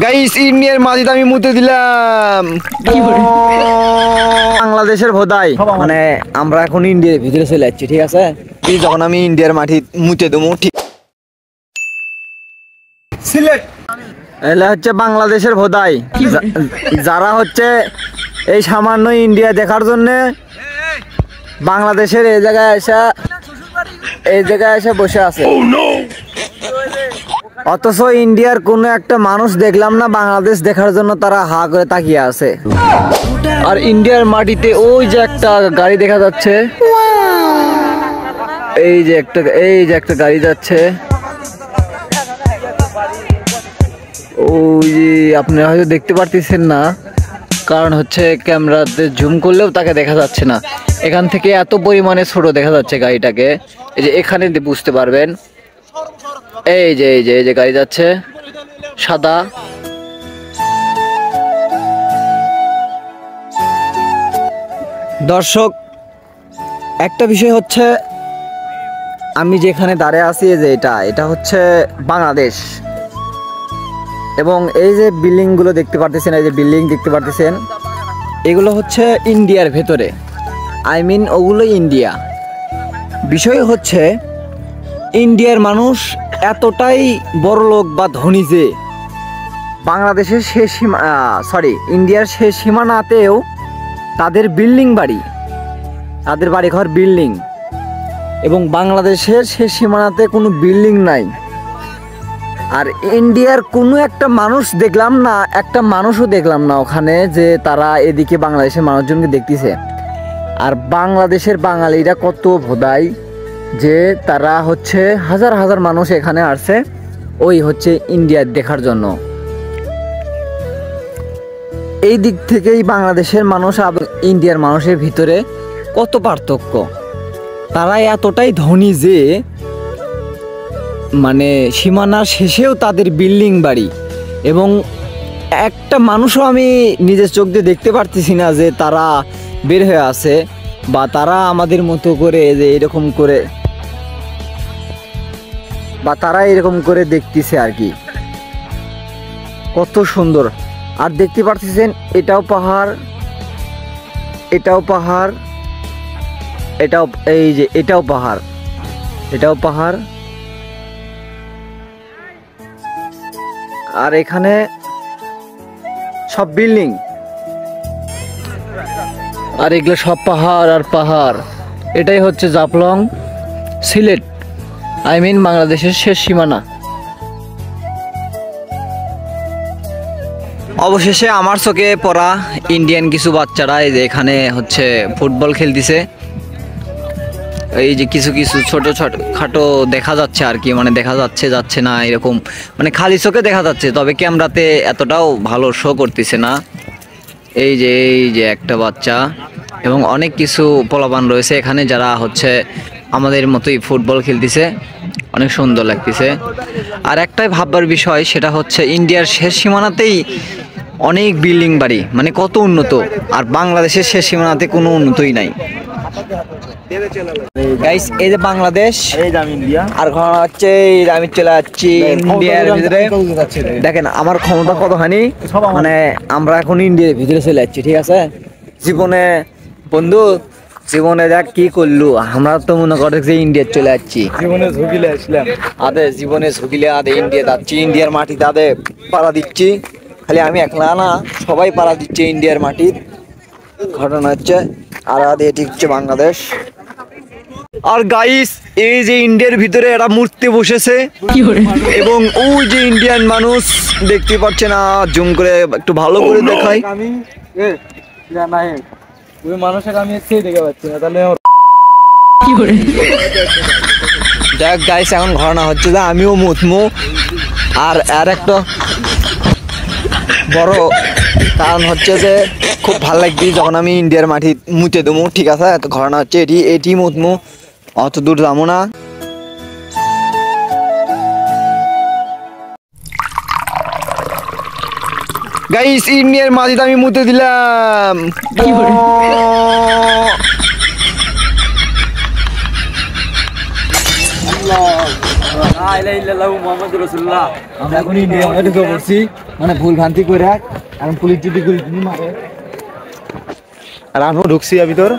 Guys ইন্ডিয়ার মাটিতে আমি মুতে দিলাম। বাংলাদেশের ভোদাই মানে আমরা এখন ইন্ডিয়ার ভিতরে চলে যাচ্ছি, ঠিক আছে? যখন আমি ইন্ডিয়ার মাটি মুতে দেবো, ঠিক সিলেট এলা হচ্ছে বাংলাদেশের ভোদাই, যারা হচ্ছে এই সামান্য ইন্ডিয়া দেখার জন্য বাংলাদেশের এই জায়গায় এসে বসে আছে। অথচ ইন্ডিয়ার কোনো একটা মানুষ দেখলাম না বাংলাদেশ দেখার জন্য, তারা হা করে তাকিয়ে আছে। আর ইন্ডিয়ার মাটিতে ওই যে একটা গাড়ি দেখা যাচ্ছে, এই যে একটা গাড়ি যাচ্ছে, ওই যে আপনারা হয়তো দেখতে পারতেছেন না, কারণ হচ্ছে ক্যামেরাতে জুম করলেও তাকে দেখা যাচ্ছে না। এখান থেকে এত পরিমাণে ছোট দেখা যাচ্ছে গাড়িটাকে, এই যে এখানে বুঝতে পারবেন। এই যে গাড়ি যাচ্ছে সাদা। দর্শক, একটা বিষয় হচ্ছে আমি যেখানে দাঁড়িয়ে আছি, যে এটা হচ্ছে বাংলাদেশ, এবং এই যে বিল্ডিং গুলো দেখতে পারতেছেন, এই যে বিল্ডিং দেখতে পারতেছেন, এগুলো হচ্ছে ইন্ডিয়ার ভেতরে, আই মিন ওগুলো ইন্ডিয়া। বিষয় হচ্ছে ইন্ডিয়ার মানুষ এতটাই বড় লোক বা ধনী যে বাংলাদেশের ইন্ডিয়ার শেষ সীমানাতেও তাদের বিল্ডিং বাড়ি, তাদের বাড়িঘর বিল্ডিং, এবং বাংলাদেশের শেষ সীমানাতে কোনো বিল্ডিং নাই। আর ইন্ডিয়ার কোনো একটা মানুষ দেখলাম না, একটা মানুষও দেখলাম না ওখানে, যে তারা এদিকে বাংলাদেশের মানুষজনকে দেখতেছে। আর বাংলাদেশের বাঙালিরা কত ভোদাই যে তারা হচ্ছে হাজার হাজার মানুষ এখানে আসছে ওই হচ্ছে ইন্ডিয়া দেখার জন্য। এই দিক থেকেই বাংলাদেশের মানুষ আর ইন্ডিয়ার মানুষের ভিতরে কত পার্থক্য। তারা এতটাই ধনী যে মানে সীমানার শেষেও তাদের বিল্ডিং বাড়ি, এবং একটা মানুষও আমি নিজের চোখ দিয়ে দেখতে পারতেছি না যে তারা বের হয়ে আছে, বা তারা আমাদের মতো করে যে এরকম করে, বা তারা এরকম করে দেখতেছে আর কি। কত সুন্দর। আর দেখতে পারতেছেন এটাও পাহাড়, এটাও পাহাড়, এটাও পাহাড়, আর এখানে সব বিল্ডিং, আর এগুলো সব পাহাড় আর পাহাড়। এটাই হচ্ছে জাফলং, সিলেট, আই মিন বাংলাদেশের শেষ সীমানা। অবশেষে আমার চোখে পড়া ইন্ডিয়ান কিছু বাচ্চারা এই যে এখানে হচ্ছে ফুটবল খেলতেছে। এই যে কিছু ছোট খাটো দেখা যাচ্ছে আর কি, মানে দেখা যাচ্ছে না এরকম, মানে খালি চোখে দেখা যাচ্ছে, তবে ক্যামেরাতে এতটাও ভালো শো করতেছে না। এই যে একটা বাচ্চা এবং অনেক কিছু পোলাপান রয়েছে এখানে যারা হচ্ছে আমাদের মতোই ফুটবল খেলতেছে, অনেক সুন্দর লাগতেছে। আর একটাই ভাববার বিষয়, সেটা হচ্ছে ইন্ডিয়ার শেষ সীমানাতেই অনেক বিল্ডিং বাড়ি, মানে কত উন্নত, আর বাংলাদেশের শেষ সীমানাতে কোনো উন্নতই নাই। গাইস এই যে বাংলাদেশ, আর ঘটনা হচ্ছে আমি চলে যাচ্ছি ইন্ডিয়ার ভিতরে। দেখেন আমার ক্ষমতা কতখানি, মানে আমরা এখন ইন্ডিয়ার ভিতরে চলে যাচ্ছি, ঠিক আছে? জীবনে দেখ কি করলু, আমরা তো মনে করে যে ইন্ডিয়া চলে যাচ্ছি, জীবনে ঝুঁকিলে আসলাম, জীবনে ঝুঁকিলে ইন্ডিয়া যাচ্ছি, ইন্ডিয়ার মাটিতে পাড়া দিচ্ছি। খালি আমি একলা না, সবাই পাড়া দিচ্ছে ইন্ডিয়ার মাটির। ঘটনা হচ্ছে আর এটি হচ্ছে বাংলাদেশ। আর গাইস এই যে ইন্ডিয়ার ভিতরে একটা মূর্তি বসেছে, এবং ওই যে ইন্ডিয়ান মানুষ দেখতে পাচ্ছে না, জুম করে একটু ভালো করে দেখাই। দেখ গাইস এখন ঘটনা হচ্ছে যে আমিও মুতমু, আর একটা বড় কারণ হচ্ছে যে খুব ভালো লাগবে যখন আমি ইন্ডিয়ার মাটি মুতে দেবো, ঠিক আছে? তো ঘটনা হচ্ছে এটি মুতমু, অত দূর যাবো না। গাইস ইন্ডিয়ার মাটিতে আমি মুতে দিলাম। আমরা এখন ইন্ডিয়ার মাটিতে পড়ছি। মানে ভুল ভ্রান্তি করে এখন পুলিশ যদি গুলি মারে আর আমিও ঢুকছি ভিতর